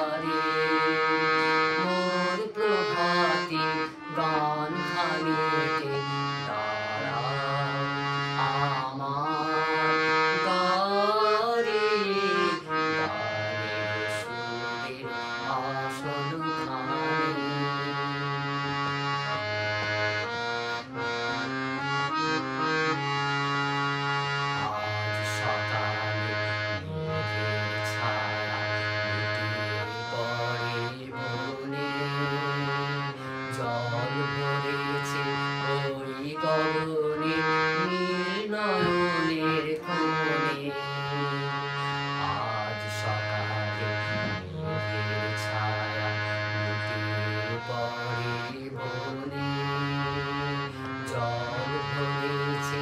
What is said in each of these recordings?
ধারে মোর প্রভাতে গান খানিতে দাঁড়াও আমার দ্বারে গানের সুরের আসনখানি। আজ সকালে মেঘের ছায়া লুটিয়ে পড়ে বনে, জল ভরেছে ওই গগনে নীল নয়নের কোণে। আজ সকালে মেঘের ছায়া লুটিয়ে পড়ে বনে, জল ভরেছে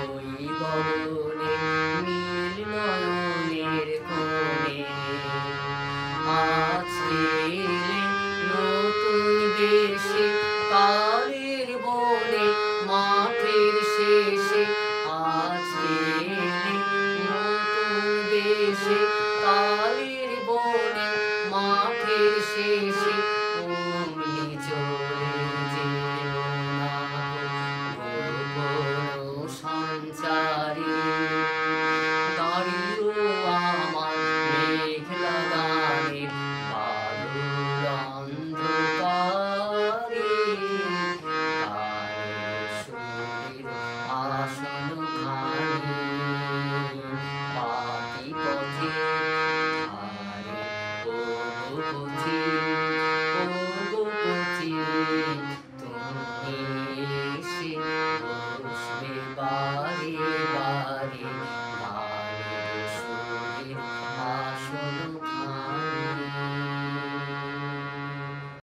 ওই গগনে নীল নয়নের কোণে। আজকে এলে নতুন বেশে কালের বনে মাঠের শেষে, আজকে এলে নতুন বেশে কালের বনে মাঠের শেষে। অমনি চলে যেও না গো গোপন সঞ্চারে, দাঁড়িও আমার মেঘলা গানের বাদুড় অন্ধকারে, গানের সুরের আসনখানি। পাতি পথে ধারে ও পথে